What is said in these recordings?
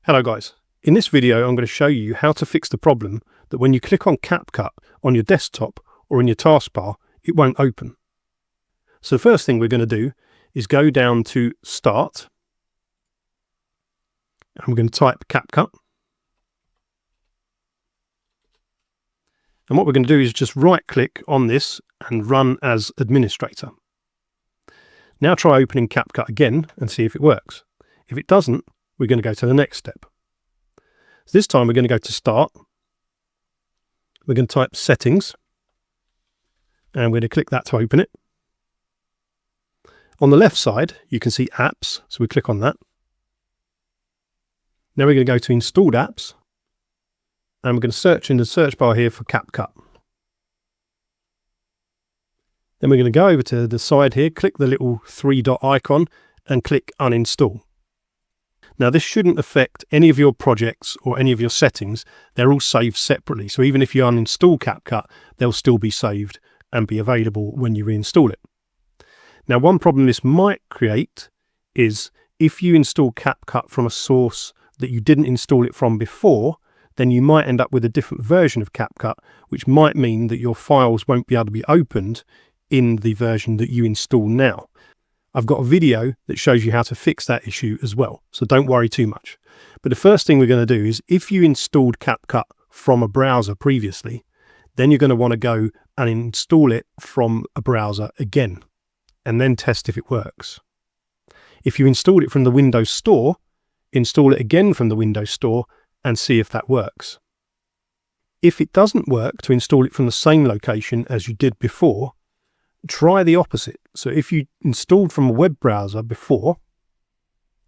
Hello guys, in this video I'm going to show you how to fix the problem that when you click on CapCut on your desktop or in your taskbar, it won't open. So the first thing we're going to do is go down to Start, and we're going to type CapCut. And what we're going to do is just right click on this and run as administrator. Now try opening CapCut again and see if it works. If it doesn't, we're going to go to the next step. So this time we're going to go to Start. We're going to type Settings, and we're going to click that to open it. On the left side, you can see Apps, so we click on that. Now we're going to go to Installed Apps, and we're going to search in the search bar here for CapCut. Then we're going to go over to the side here, click the little 3-dot icon, and click Uninstall. Now this shouldn't affect any of your projects or any of your settings. They're all saved separately. So even if you uninstall CapCut, they'll still be saved and be available when you reinstall it. Now one problem this might create is if you install CapCut from a source that you didn't install it from before, then you might end up with a different version of CapCut, which might mean that your files won't be able to be opened in the version that you install now. I've got a video that shows you how to fix that issue as well, so don't worry too much. But the first thing we're going to do is if you installed CapCut from a browser previously, then you're going to want to go and install it from a browser again, and then test if it works. If you installed it from the Windows Store, install it again from the Windows Store and see if that works. If it doesn't work to install it from the same location as you did before, try the opposite. So if you installed from a web browser before,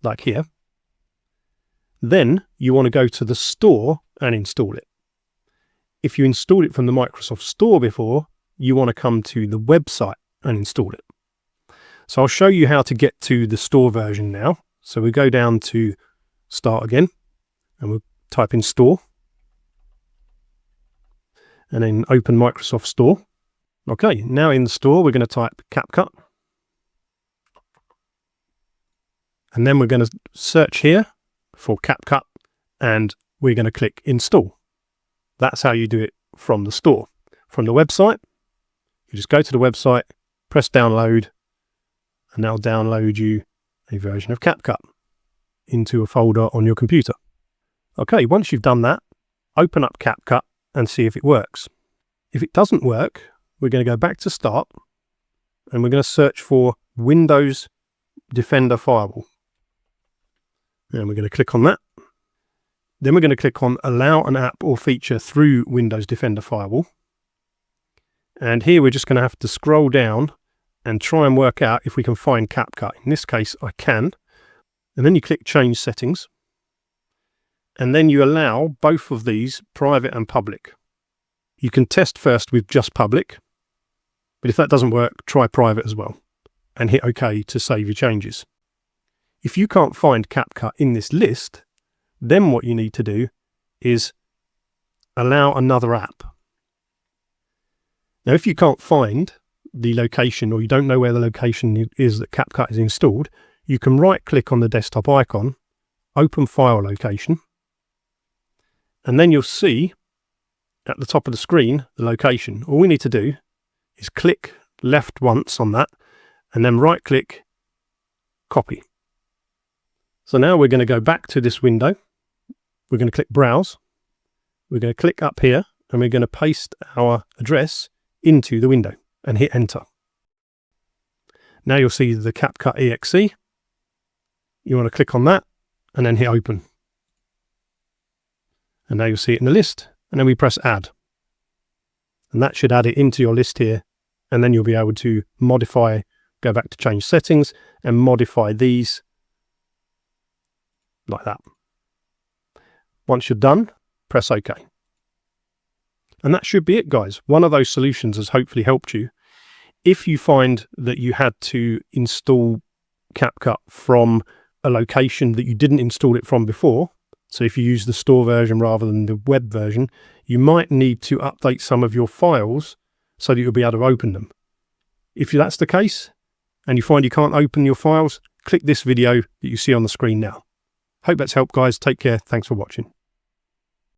like here, then you want to go to the store and install it. If you installed it from the Microsoft Store before, you want to come to the website and install it. So I'll show you how to get to the store version now. So we go down to Start again, and we'll type in Store, and then open Microsoft Store. Okay, now in the store, we're going to type CapCut. And then we're going to search here for CapCut, and we're going to click Install. That's how you do it from the store. From the website, you just go to the website, press Download, and that'll download you a version of CapCut into a folder on your computer. Okay, once you've done that, open up CapCut and see if it works. If it doesn't work, we're going to go back to Start, and we're going to search for Windows Defender Firewall. And we're going to click on that. Then we're going to click on Allow an app or feature through Windows Defender Firewall. And here we're just going to have to scroll down and try and work out if we can find CapCut. In this case, I can. And then you click Change Settings. And then you allow both of these, private and public. You can test first with just public. But if that doesn't work, try private as well, and hit OK to save your changes. If you can't find CapCut in this list, then what you need to do is allow another app. Now, if you can't find the location, or you don't know where the location is that CapCut is installed, you can right-click on the desktop icon, open File Location, and then you'll see at the top of the screen the location. All we need to do is click left once on that, and then right click, copy. So now we're going to go back to this window. We're going to click Browse. We're going to click up here, and we're going to paste our address into the window and hit Enter. Now you'll see the CapCut exe. You want to click on that and then hit Open. And now you'll see it in the list, and then we press Add. And that should add it into your list here, and then you'll be able to modify, go back to Change Settings and modify these like that. Once you're done, press OK. And that should be it, guys. One of those solutions has hopefully helped you. If you find that you had to install CapCut from a location that you didn't install it from before, so if you use the store version rather than the web version, you might need to update some of your files so that you'll be able to open them. If that's the case, and you find you can't open your files, click this video that you see on the screen now. Hope that's helped, guys. Take care. Thanks for watching.